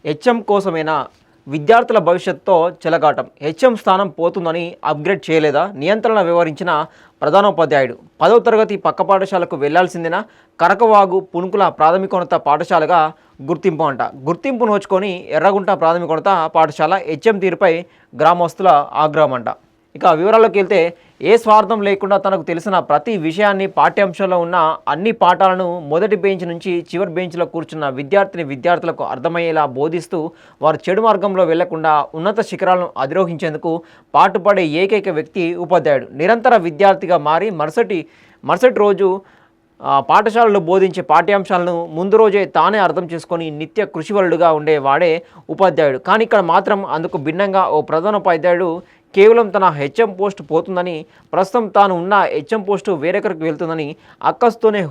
HM కోసమేనా విద్యార్థుల భవిష్యత్తుతో చెలగాటం? HM స్థానం పోతుందని అప్గ్రేడ్ చేయలేదా? నియంత్రణ వివరించిన ప్రధానోపాధ్యాయుడు. 10వ తరగతి పక్క పాఠశాలకు వెళ్లాల్సిందేనా? కరకవాగు పునుకుల ప్రాథమికోన్నత పాఠశాలగా గుర్తింపు అంట. గుర్తింపు నోచుకొని ఎర్రగుంట ప్రాథమికోన్నత పాఠశాల హెచ్ఎం తీరుపై గ్రామస్తుల ఆగ్రహం అంట. ఇక వివరాల్లోకి వెళ్తే, ఏ స్వార్థం లేకుండా తనకు తెలిసిన ప్రతి విషయాన్ని పాఠ్యాంశంలో ఉన్న అన్ని పాఠాలను మొదటి బెంచ్ నుంచి చివరి బెంచ్లో కూర్చున్న విద్యార్థులకు అర్థమయ్యేలా బోధిస్తూ వారు చెడు మార్గంలో వెళ్లకుండా ఉన్నత శిఖరాలను అధిరోహించేందుకు పాటుపడే ఏకైక వ్యక్తి ఉపాధ్యాయుడు. నిరంతర విద్యార్థిగా మారి మరుసటి రోజు పాఠశాలలో బోధించే పాఠ్యాంశాలను ముందు రోజే తానే అర్థం చేసుకొని నిత్య కృషివలుడుగా ఉండేవాడే ఉపాధ్యాయుడు. కానీ ఇక్కడ మాత్రం అందుకు భిన్నంగా ఓ ప్రధానోపాధ్యాయుడు కేవలం తన హెచ్ఎం పోస్ట్ పోతుందని, ప్రస్తుతం తాను ఉన్న హెచ్ఎం పోస్టు వేరొకరికి వెళ్తుందని అక్కస్తోనే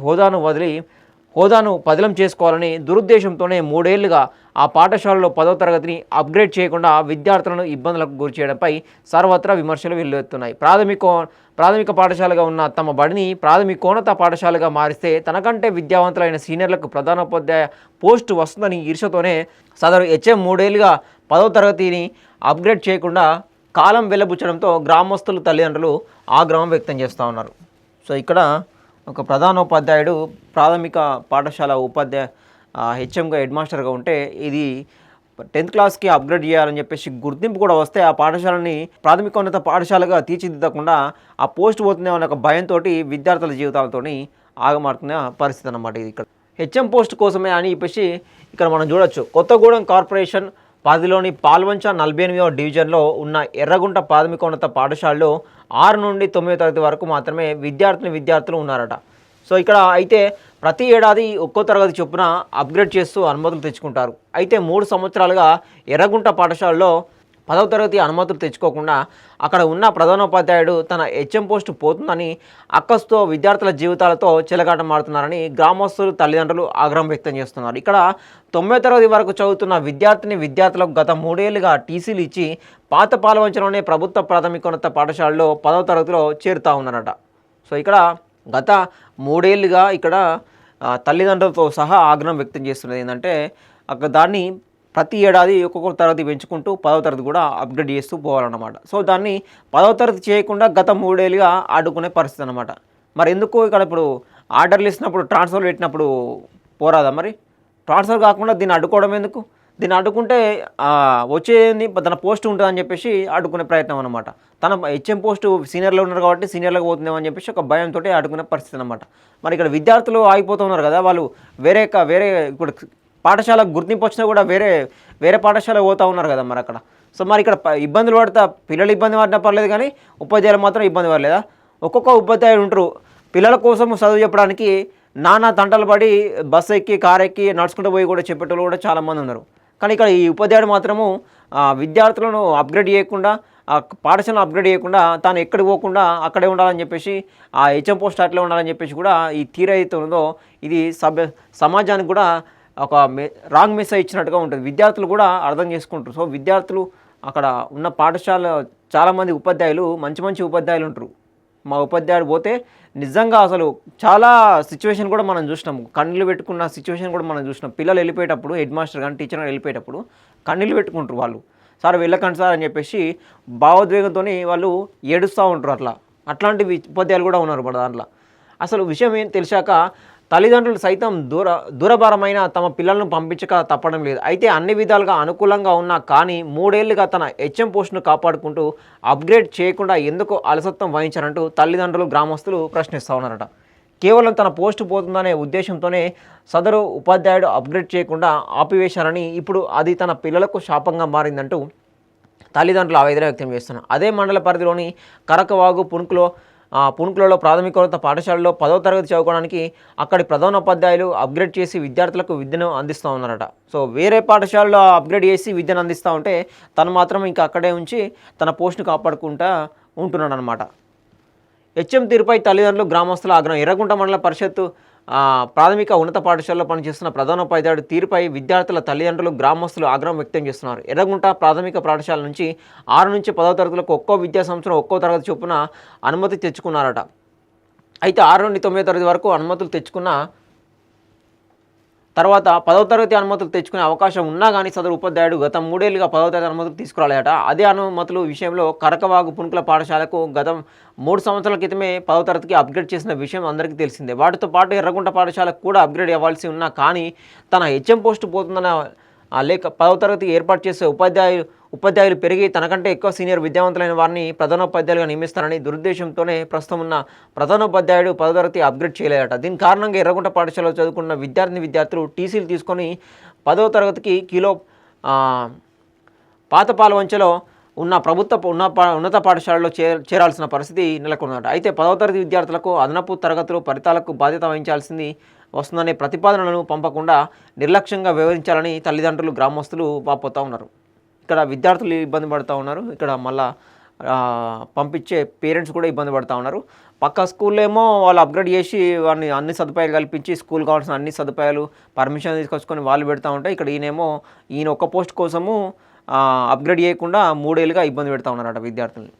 హోదాను పదిలం చేసుకోవాలని దురుద్దేశంతోనే 3 ఏళ్లుగా ఆ పాఠశాలలో 10వ తరగతిని అప్గ్రేడ్ చేయకుండా విద్యార్థులను ఇబ్బందులకు గురిచేయడంపై సర్వత్రా విమర్శలు వెల్లువెత్తున్నాయి. ప్రాథమిక పాఠశాలగా ఉన్న తమ బడిని ప్రాథమికోన్నత పాఠశాలగా మారిస్తే తనకంటే విద్యావంతులైన సీనియర్లకు ప్రధానోపాధ్యాయ పోస్టు వస్తుందని ఈర్షతోనే సదరు హెచ్ఎం 3 ఏళ్లుగా 10వ తరగతిని అప్గ్రేడ్ చేయకుండా కాలం వెల్లబుచ్చడంతో గ్రామస్తులు తల్లిదండ్రులు ఆగ్రహం వ్యక్తం చేస్తూ ఉన్నారు. సో ఇక్కడ ఒక ప్రధానోపాధ్యాయుడు ప్రాథమిక పాఠశాల హెచ్ఎంగా హెడ్ మాస్టర్గా ఉంటే ఇది 10th క్లాస్కి అప్గ్రేడ్ చేయాలని చెప్పేసి గుర్తింపు కూడా వస్తే ఆ పాఠశాలని ప్రాథమికోన్నత పాఠశాలగా తీర్చిదిద్దకుండా ఆ పోస్ట్ పోతుందే అనే ఒక భయంతో విద్యార్థుల జీవితాలతో ఆగమారుతున్న పరిస్థితి అన్నమాట. ఇది ఇక్కడ హెచ్ఎం పోస్ట్ కోసమే అని చెప్పేసి ఇక్కడ మనం చూడొచ్చు. కొత్తగూడెం కార్పొరేషన్ పరిధిలోని పాల్వంచ 48వ డివిజన్లో ఉన్న ఎర్రగుంట ప్రాథమికోన్నత పాఠశాలలో 6 నుండి 9వ తరగతి వరకు మాత్రమే విద్యార్థులు ఉన్నారట. సో ఇక్కడ అయితే ప్రతి ఏడాది ఒక్కో తరగతి చొప్పున అప్గ్రేడ్ చేస్తూ అనుమతులు తెచ్చుకుంటారు. అయితే 3 సంవత్సరాలుగా ఎర్రగుంట పాఠశాలలో 10వ తరగతి అనుమతులు తెచ్చుకోకుండా అక్కడ ఉన్న ప్రధానోపాధ్యాయుడు తన హెచ్ఎం పోస్టు పోతుందని అక్కస్తో విద్యార్థుల జీవితాలతో చెలగాటం ఆడుతున్నారని గ్రామస్తులు తల్లిదండ్రులు ఆగ్రహం వ్యక్తం చేస్తున్నారు. ఇక్కడ 9వ తరగతి వరకు చదువుతున్న విద్యార్థులకు గత 3 ఏళ్లుగా టీసీలు ఇచ్చి పాత పాల్వంచలోనే ప్రభుత్వ ప్రాథమికోన్నత పాఠశాలలో 10వ తరగతిలో చేరుతూ ఉన్నారట. సో ఇక్కడ గత 3 ఏళ్లుగా ఇక్కడ తల్లిదండ్రులతో సహా ఆగ్రహం వ్యక్తం చేస్తున్నది ఏంటంటే, అక్కడ దాన్ని ప్రతి ఏడాది ఒక్కొక్క తరగతి పెంచుకుంటూ 10వ తరగతి కూడా అప్గ్రేడ్ చేస్తూ పోవాలన్నమాట. సో దాన్ని 10వ తరగతి చేయకుండా గత 3 ఏళ్ళుగా ఆడుకునే పరిస్థితి అనమాట. మరి ఎందుకు ఇక్కడ ఇప్పుడు ఆర్డర్లు ఇచ్చినప్పుడు ట్రాన్స్ఫర్ పెట్టినప్పుడు పోరాదా? మరి ట్రాన్స్ఫర్ కాకుండా దీన్ని అడ్డుకోవడం ఎందుకు? దీన్ని అడ్డుకుంటే వచ్చేది తన పోస్ట్ ఉంటుందని చెప్పేసి అడ్డుకునే ప్రయత్నం అనమాట. తన హెచ్ఎం పోస్టు సీనియర్లో ఉన్నారు కాబట్టి సీనియర్లకు పోతుందేమో అని చెప్పేసి ఒక భయంతో అడ్డుకునే పరిస్థితి అనమాట. మరి ఇక్కడ విద్యార్థులు ఆగిపోతున్నారు కదా, వాళ్ళు వేరే ఇప్పుడు పాఠశాలకు గుర్తింపు వచ్చినా కూడా వేరే పాఠశాల పోతూ ఉన్నారు కదా మరి అక్కడ. సో మరి ఇక్కడ ఇబ్బందులు పడతా పిల్లలు ఇబ్బంది పడినా పర్లేదు, కానీ ఉపాధ్యాయులు మాత్రం ఇబ్బంది పడలేదా? ఒక్కొక్క ఉపాధ్యాయులు ఉంటారు పిల్లల కోసం చదువు చెప్పడానికి నానా తంటలు పడి బస్సు ఎక్కి కారు ఎక్కి నడుచుకుంటూ పోయి కూడా చెప్పేటోళ్ళు కూడా చాలామంది ఉన్నారు. కానీ ఇక్కడ ఈ ఉపాధ్యాయుడు మాత్రము విద్యార్థులను అప్గ్రేడ్ చేయకుండా, పాఠశాలను అప్గ్రేడ్ చేయకుండా తాను ఎక్కడికి పోకుండా అక్కడే ఉండాలని చెప్పేసి ఆ హెచ్ఎం పోస్ట్ అట్లే ఉండాలని చెప్పేసి కూడా ఈ తీరైతే ఉందో ఇది సమాజానికి కూడా ఒక రాంగ్ మెసేజ్ ఇచ్చినట్టుగా ఉంటుంది. విద్యార్థులు కూడా అర్థం చేసుకుంటారు. సో విద్యార్థులు అక్కడ ఉన్న పాఠశాల చాలామంది ఉపాధ్యాయులు మంచి ఉపాధ్యాయులు ఉంటారు. మా ఉపాధ్యాయుడు పోతే నిజంగా అసలు చాలా సిచ్యువేషన్ కూడా మనం చూసినాం, కన్నీళ్ళు పెట్టుకున్న సిచ్యువేషన్ కూడా మనం చూసినాం. పిల్లలు వెళ్ళిపోయేటప్పుడు హెడ్ మాస్టర్ కానీ టీచర్ కానీ వెళ్ళిపోయేటప్పుడు కన్నీళ్ళు పెట్టుకుంటారు వాళ్ళు. సార్ వెళ్ళకండి సార్ అని చెప్పేసి భావోద్వేగంతో వాళ్ళు ఏడుస్తూ ఉంటారు. అట్లాంటి ఉపాధ్యాయులు కూడా ఉన్నారు మన దాంట్లో. అసలు విషయం ఏం తెలిసాక తల్లిదండ్రులు సైతం దూరభారమైన తమ పిల్లలను పంపించక తప్పడం లేదు. అయితే అన్ని విధాలుగా అనుకూలంగా ఉన్నా కానీ 3 ఏళ్లుగా తన హెచ్ఎం పోస్టును కాపాడుకుంటూ అప్గ్రేడ్ చేయకుండా ఎందుకు అలసత్వం వహించారంటూ తల్లిదండ్రులు గ్రామస్తులు ప్రశ్నిస్తూ ఉన్నారట. కేవలం తన పోస్టు పోతుందనే ఉద్దేశంతోనే సదరు ఉపాధ్యాయుడు అప్గ్రేడ్ చేయకుండా ఆపివేశారని, ఇప్పుడు అది తన పిల్లలకు శాపంగా మారిందంటూ తల్లిదండ్రులు ఆవేదన వ్యక్తం చేస్తున్నారు. అదే మండల పరిధిలోని కరకవాగు పునుకులలో ప్రాథమికోన్నత పాఠశాలలో 10వ తరగతి చదువుకోవడానికి అక్కడి ప్రధానోపాధ్యాయులు అప్గ్రేడ్ చేసి విద్యార్థులకు విద్యను అందిస్తూ ఉన్నారట. సో వేరే పాఠశాలలో అప్గ్రేడ్ చేసి విద్యను అందిస్తూ ఉంటే తను మాత్రం ఇంకా అక్కడే ఉంచి తన పోస్టును కాపాడుకుంటూ ఉంటున్నాడు అనమాట. హెచ్ఎం తీరుపై తల్లిదండ్రులు గ్రామస్తుల ఆగ్రహం. ఎర్రగుంట మండల పరిషత్తు ప్రాథమిక ఉన్నత పాఠశాలలో పనిచేస్తున్న ప్రధానోపాధ్యాయుడు తీరుపై విద్యార్థుల తల్లిదండ్రులు గ్రామస్తులు ఆగ్రహం వ్యక్తం చేస్తున్నారు. ఎర్రగుంట ప్రాథమిక పాఠశాల నుంచి 6 నుంచి 10వ తరగతులకు ఒక్కో విద్యా సంవత్సరం ఒక్కో తరగతి చొప్పున అనుమతి తెచ్చుకున్నారట. అయితే 6 నుండి 9వ తరగతి వరకు అనుమతులు తెచ్చుకున్న తర్వాత 10వ తరగతి అనుమతులు తెచ్చుకునే అవకాశం ఉన్నా కానీ సదరు ఉపాధ్యాయుడు గత 3 ఏళ్లుగా 10వ తరగతి అనుమతులు తీసుకురాలేట. అదే అనుమతుల విషయంలో కరకవాగు పునుకుల పాఠశాలకు గత 3 సంవత్సరాల క్రితమే 10వ తరగతికి అప్గ్రేడ్ చేసిన విషయం అందరికీ తెలిసిందే. వాటితో పాటు ఎర్రగుంట పాఠశాలకు కూడా అప్గ్రేడ్ అవ్వాల్సి ఉన్నా కానీ తన హెచ్ఎం పోస్టు పోతుందన్న లేక 10వ తరగతి ఏర్పాటు చేసే ఉపాధ్యాయులు పెరిగి తనకంటే ఎక్కువ సీనియర్ విద్యావంతులైన వారిని ప్రధానోపాధ్యాయులుగా నియమిస్తారని దురుద్దేశంతోనే ప్రస్తుతం ఉన్న ప్రధానోపాధ్యాయుడు 10వ తరగతి అప్గ్రేడ్ చేయలేదట. దీని కారణంగా ఎర్రగుంట పాఠశాలలో చదువుకున్న విద్యార్థులు టీసీలు తీసుకొని 10వ తరగతికి పాత పాలవంచలో ఉన్న ఉన్నత పాఠశాలలో చేరాల్సిన పరిస్థితి నెలకొందట. అయితే 10వ తరగతి విద్యార్థులకు అదనపు తరగతులు ఫలితాలకు బాధ్యత వహించాల్సింది వస్తుందనే ప్రతిపాదనలను పంపకుండా నిర్లక్ష్యంగా వ్యవహరించాలని తల్లిదండ్రులు గ్రామస్తులు వాపోతూ ఉన్నారు. ఇక్కడ విద్యార్థులు ఇబ్బంది పడుతూ ఉన్నారు, ఇక్కడ మళ్ళా పంపించే పేరెంట్స్ కూడా ఇబ్బంది పడుతూ ఉన్నారు. పక్క స్కూల్లో ఏమో వాళ్ళు అప్గ్రేడ్ చేసి వాడిని అన్ని సదుపాయాలు కల్పించి స్కూల్ కావాల్సిన అన్ని సదుపాయాలు పర్మిషన్ తీసుకొచ్చుకొని వాళ్ళు పెడతా ఉంటే ఇక్కడ ఈయన ఒక్క పోస్ట్ కోసము అప్గ్రేడ్ చేయకుండా 3 ఏళ్ళుగా ఇబ్బంది పెడతా ఉన్నారట విద్యార్థుల్ని.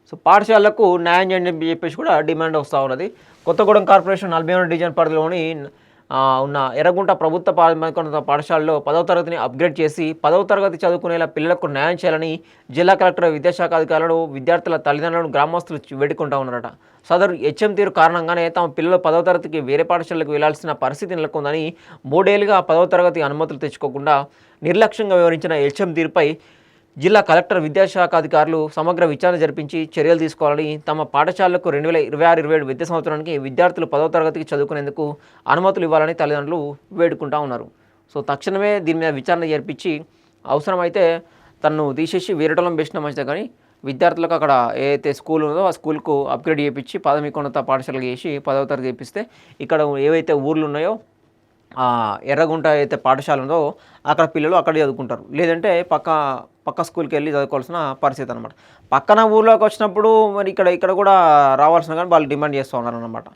సో పాఠశాలకు న్యాయం చేయండి అని చెప్పేసి కూడా డిమాండ్ వస్తూ ఉన్నది. కొత్తగూడెం కార్పొరేషన్ 41 డివిజన్ పరిధిలోని ఉన్న ఎర్రగుంట ప్రభుత్వ పాఠశాలలో 10వ తరగతిని అప్గ్రేడ్ చేసి 10వ తరగతి చదువుకునేలా పిల్లలకు న్యాయం చేయాలని జిల్లా కలెక్టర్ విద్యాశాఖ అధికారులను విద్యార్థుల తల్లిదండ్రులను గ్రామస్తులు వేడుకుంటూ ఉన్నారట. సదరు హెచ్ఎం తీరు కారణంగానే తమ పిల్లలు 10వ తరగతికి వేరే పాఠశాలకు వెళ్లాల్సిన పరిస్థితి నెలకొందని 3 ఏళ్లుగా 10వ తరగతి అనుమతులు తెచ్చుకోకుండా నిర్లక్ష్యంగా వివరించిన హెచ్ఎం తీరుపై జిల్లా కలెక్టర్ విద్యాశాఖ అధికారులు సమగ్ర విచారణ జరిపించి చర్యలు తీసుకోవాలని, తమ పాఠశాలకు 2026-27 విద్యా సంవత్సరానికి విద్యార్థులు 10వ తరగతికి చదువుకునేందుకు అనుమతులు ఇవ్వాలని తల్లిదండ్రులు వేడుకుంటూ ఉన్నారు. సో తక్షణమే దీని మీద విచారణ జరిపించి అవసరమైతే తనను తీసేసి వేరేటోళ్ళం వేసిన మంచిదే, కానీ విద్యార్థులకు అక్కడ ఏదైతే స్కూల్ ఉందో ఆ స్కూల్కు అప్గ్రేడ్ చేయించి ప్రాథమికోన్నత పాఠశాలకు చేసి 10వ తరగతి చేపిస్తే ఇక్కడ ఏవైతే ఊర్లు ఉన్నాయో ఎర్రగుంట అయితే పాఠశాల ఉందో అక్కడ పిల్లలు అక్కడ చదువుకుంటారు, లేదంటే పక్క స్కూల్కి వెళ్ళి చదువుకోవాల్సిన పరిస్థితి అనమాట. పక్కన ఊర్లోకి వచ్చినప్పుడు మరి ఇక్కడ కూడా రావాల్సిన కానీ వాళ్ళు డిమాండ్ చేస్తూ ఉన్నారు అన్నమాట.